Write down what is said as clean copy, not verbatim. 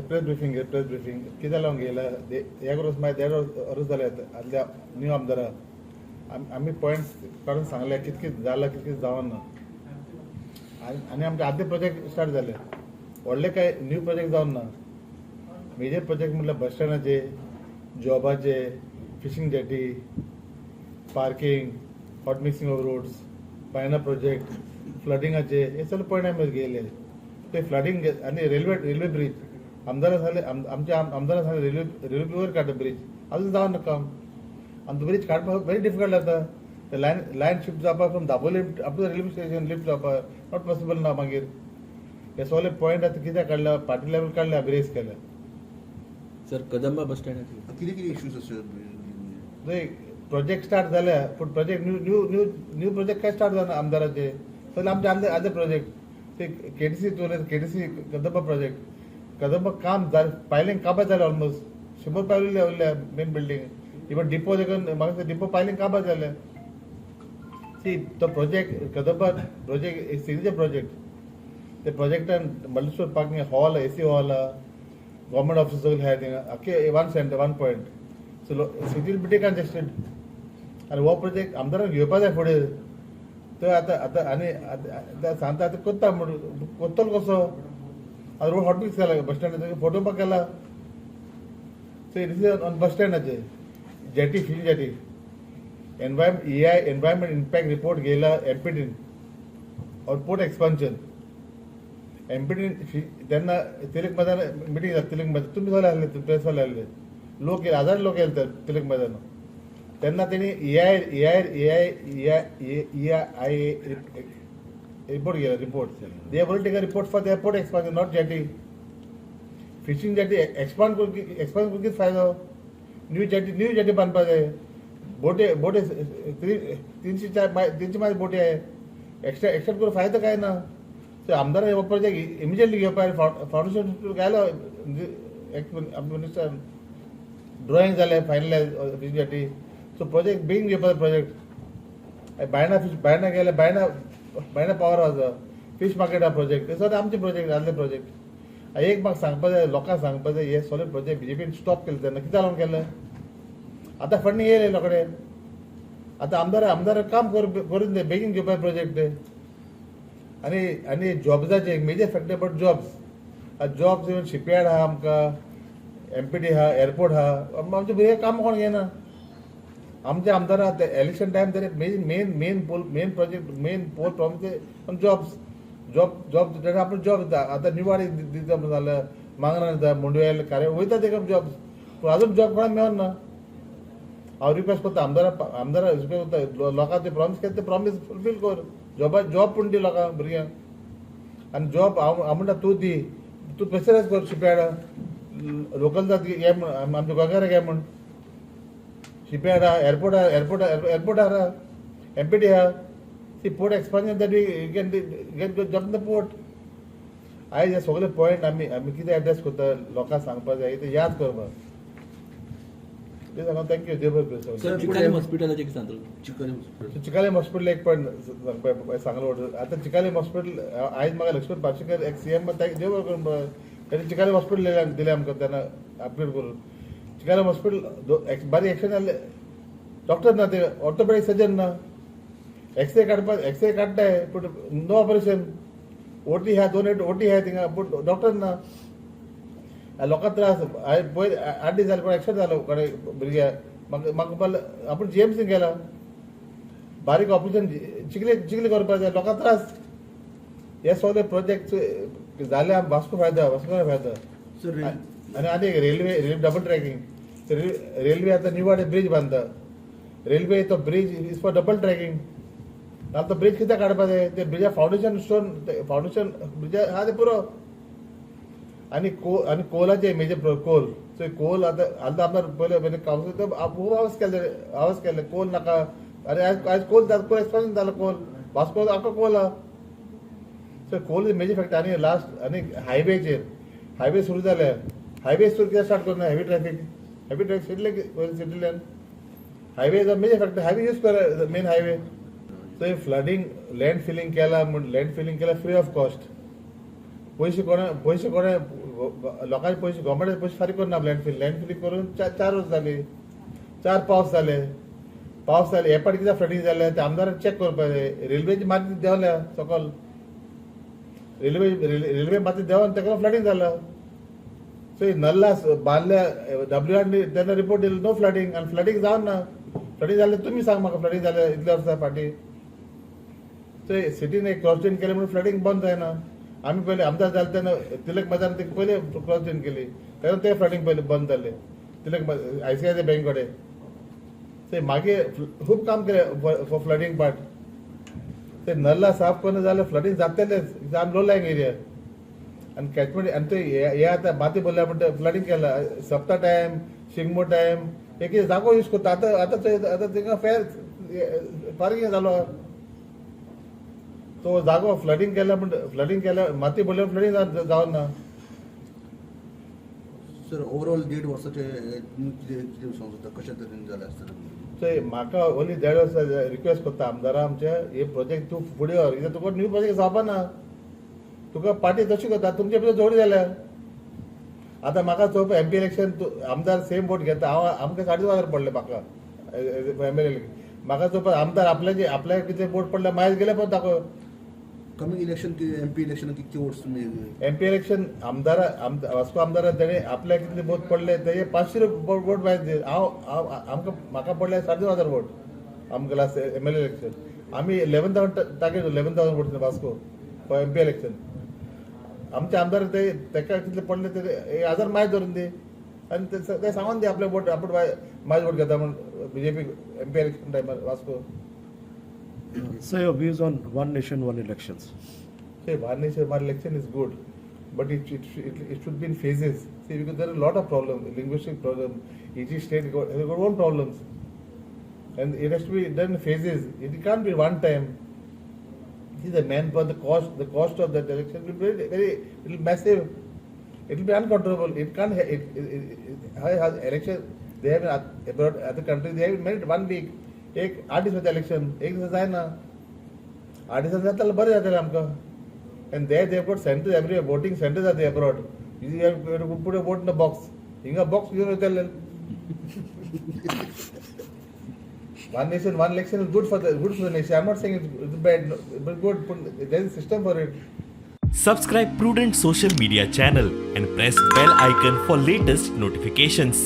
Press briefing कितें जालें गेला एक वर्स मागीर देड वर्स जाले आदल्या न्यू आमदारा आमी पॉयंट्स काडून सांगले कितें कितें जालां कितें कितें जावना आनी आमचे आदले प्रोजेक्ट स्टार्ट जाले व्हडले काय न्यू प्रोजेक्ट जावन ना मेजर प्रोजेक्ट म्हणल्यार बस स्टँडाचे जॉबाचे fishing jetty parking hot mixing of roads बायना प्रोजेक्ट फ्लडिंगाचे हे सगळे पॉयंट आमी गेले ते फ्लडिंग आनी रेल्वे ब्रिज आमदारा सांगले आमच्या आमदारा सांगले रेल्वे वयर काडटा ब्रिज अजून जावना काम आनी तो ब्रिज काडपाक व्हेरी डिफिकल्ट जाता ते लायन शिफ्ट जावपाक from Dabolim up to railway station lift जावपाक नॉट पॉसिबल ना मागीर हे सगळे पॉयंट आतां कित्याक काडला पार्टी लेवल काडल्या ब्रेस केल्या सर कदंबा बस स्टँड कितें इश्यूज आसतात थंय प्रोजेक्ट स्टार्ट जाल्या पूण प्रोजेक्ट न्यू प्रोजेक्ट काय स्टार्ट जाना आमदाराचे सगळे आमचे आदले प्रोजेक्ट ते केटीसी कदंबा प्रोजेक्ट कदंबा काम पायलिंग काबार जालें ऑलमोस्ट 100 पायली उरल्या मेन बिल्डींग इवन डिपो देखून म्हाका डिपो पायलिंग काबार जालें सी तो प्रोजेक्ट कदंबा प्रोजेक्ट एक सिरीज प्रोजेक्ट ते प्रोजेक्टान multistore parking hall AC hall government office सगळे आहाय थिंगा आख्खे वन पॉयंट सो सिटी बिटी कंजेस्टेड आनी हो प्रोजेक्ट आमदारान घेवपा जाय फुडें तो आतां आनी सांगता आतां कोत्ता म्हणून कोत्तलो कसो आतां रोड हॉट मिक्स केला बस स्टँडाचेर फोटो पाक केला so it is on bus स्टँडाचेर jetty fish jetty environment impact report गेला एमपीटीन और पोर्ट एक्सपान्शन एमपीटीन तेन्ना तिलक मैदान मिटींग जाता तिलक मैदान तुमी सगळे आहले प्रेस वाले आहले लोक हजार लोक येले तिलक मैदान तेन्ना तेणी रिपोर्ट केला report they have taken report for the port expansion not jetty fishing jetty expand करून कितें फायदो न्यू जेटी बांदपा जाय बोटे 300 मागीर बोटी आहे एक्स्ट्रा करून फायदो काय ना सो आमदार हो प्रोजेक्ट इमिजिएटली घेवपा फावंडेशन गायलो मिनिस्टर ड्रॉइंग जालें finalise fish jetty so project बेगीन घेवपा प्रोजेक्ट बायणा गेले बायणा पावर हावस फीश मार्केट हा प्रोजेक्ट ते सगळे आमचे प्रोजेक्ट आदले प्रोजेक्ट एक म्हाका सांगपा जाय लोकांक सांगपा जाय हे सगळे प्रोजेक्ट बीजेपीन स्टॉप केले तेन्ना कितें लागून केले आतां फंडींग येयले रोखडे आतां आमदार काम करून दे बेगीन घेवपा प्रोजेक्ट ते आनी जॉब्साचे एक major factor about jobs even shipyard आहा आमकां एमपीडी आहा एअरपोर्ट आहा आमचे भुरगे काम कोण घेना आमचे आमदार इलेक्शन टायम तरी main project main poll problem job आपण जॉब दिता आतां निवाडी दिता म्हणून जाल्यार मांगरा दिता मुंडवेल कार्य वयता ते जॉब पूण आजून जॉब कोणाक मेळना हांव रिक्वेस्ट करता आमदारा रिक्वेस्ट करता लोकांक ते प्रॉमिस केले ते प्रॉमिस फुलफील कर जॉब पूण दी लोकांक भुरग्यांक आनी जॉब हांव म्हणटा तूं दी तूं प्रेशरायज कर शिपयार्डा लोकल जात घे म्हण आमच्या गोंयकाराक घे म्हण शिपयार्ड आहा एअरपोर्ट आहा एमपीडी आहा ती port expansion that we can get job in the port आयज हे सगळे पॉयंट आमी कितें एड्रेस करता लोकांक सांगपा जाय ते याद करपा ते सांगून थँक्यू देव बरें करूं सर चिकाले हॉस्पिटलाचे कितें सांगतलो चिकाले हॉस्पिटल एक पॉयंट सांगलो आतां चिकाले हॉस्पिटल आयज म्हाका लक्ष्मण पार्सेकर एक सीएम देव बरें करून ताणें चिकाले हॉस्पिटल दिलें आमकां तेन्ना अपग्रेड करून चिकाले हॉस्पिटल बारीक एक्शन जाल्ले डॉक्टर ना ते ऑर्थोपेडिक सर्जन ना एक्सरे काडटाय पूण नो ऑपरेशन ओटी आहा 2 ओटी आहाय थिंगा पूण डॉक्टर ना लोकांक त्रास पयर 8 दीस जाले कोण एक्सिडेंट जालो कोणे भुरग्याक म्हाका आपूण जीएमसीन गेला बारीक ऑपरेशन चिकले करपा जाय लोकांक त्रास हे सगळे प्रोजेक्ट जाले वास्को फायदा आनी एक रेल्वे डबल ट्रॅकिंग रेल्वे आतां निवाडे ब्रिज बांदता रेल्वे तो bridge is for double tracking नाल्यार तो ब्रिज कित्याक काडपा जाय ते ब्रिजा फावंडेशन ब्रिजा आहा ते पुरो आनी कोलाचे मेजर कोल सो कोल आतां आमदार पयले कावन्सिल खूब आवाज केले कोल नाका अरे आयज कोल एक्सपान्शन जालो कोल वास्को आख्खो कोल आहा so coal is major factor आनी लास्ट आनी हायवे सुरू जाले हायवे सुरू कित्याक स्टार्ट करना हेवी ट्रॅफिक सिटींतल्यान highway is a major factor highway use कर मेन हायवे सो हे फ्लडिंग लँड फिलिंग केला फ्री ऑफ कॉस्ट पयशे कोणे लोकांचे पैसे गव्हर्मेंटाचे पैसे फारीक करून ना लँडफिल करून 4 वर्स जाली. 4 पावस जाले हे पाटी कित्याक फ्लडींग जालें ते आमदारान चॅक करपा जाय. रेल्वेची माती देंवल्या सकयल रेल्वे माती देंवन तेका फ्लडींग जालो. सो नल्ला बांदल्या WR तेन्ना रिपोर्ट दिलो नो फ्लडींग आनी फ्लडींग जावन ना. फ्लडींग जालें तुमी सांग म्हाका फ्लडींग जालें इतल्या वर्सां फाटीं. सो सिटीन एक क्रॉस ड्रेन केलें म्हणून फ्लडींग बंद जायना. आमी पयलीं आमदार जाले तेन्ना तिलक मैदान ते पयलीं क्रॉस ड्रेन केली तेन्ना ते फ्लडींग पयलीं बंद जालें तिलक ICICI बँक कडेन. ते मागीर खूब काम केलें फॉर फ्लडींग पार्ट. ते नल्ला साफ करून जाल्यार फ्लडींग जातलेंच. आमी लो लायंग एरिया आनी कॅचमेंट आनी ते हे आतां माती भरल्या म्हणटा फ्लडींग केला. सप्ता टायम शिगमो टायम एक जागो यूज करता. आतां थिंगा फेर पार्किंग जालो तो जागो फ्लडींग केल्या माती भरल्या फ्लडींग जावन ना. सर ओवरऑल 1.5 वर्साचे कितें सांगू सोदता कशा तरेन जालें आसतलें. सो म्हाका ओन्ली 1.5 वर्सां रिक्वेस्ट करता आमदारा आमचे हे प्रोजेक्ट तूं फुडें व्हर. कित्याक तुका न्यू प्रोजेक्ट जावपाना. तुका पार्टी तशी करता तुमचे भितर जोडी जाल्या. आतां म्हाका चोवपा MP इलेक्शन आमदार सेम वोट घेता आमकां 2,500 पडले म्हाका MLA. म्हाका चोवपा आमदार आपल्या कितें वोट पडले मायज गेले पण दाखय. कमिंग इलेक्शन MP इलेक्शन कितके वोट्स तुमी MP इलेक्शन वास्को आमदार तेणे आपल्या कितले वोट पडले तेजे 500 वोट मायज दे. म्हाका पडले 2,500 वोट आमकां लास्ट MLA इलेक्शन. आमी 11,000 target 11,000 vote Vasco for MP election. आमचे आमदार तेका कितले पडले ते 1,000 मायज धरून दी आनी ते सांगून दी आपले वोट आपूण मायज वोट घेता म्हणून BJP MP इलेक्शन टायमार Vasco. So your views on one nation, one elections? See, one nation, one election is good, but it should be in phases. See, because there are a lot of problems, linguistic problems. Each state has got own problems, and it has to be done in phases. It can't be one time. See, the manpower, the cost of that election will be very massive. It will be uncontrollable. It can't. Election. They have abroad other countries. They have made 1 week. एक 8 दिवसाचं election एक दिवस जायना. 8 दिवसांनी जाताले बरें जातालें आमकां. And they got centres every voting centres are abroad. You put a vote in the box. हिंगा बॉक्स घेवन वयताले. One nation, one election is good for the nation. I'm not saying it's bad, but good. There is a system for it. Subscribe Prudent social media channel and press bell icon for latest notifications.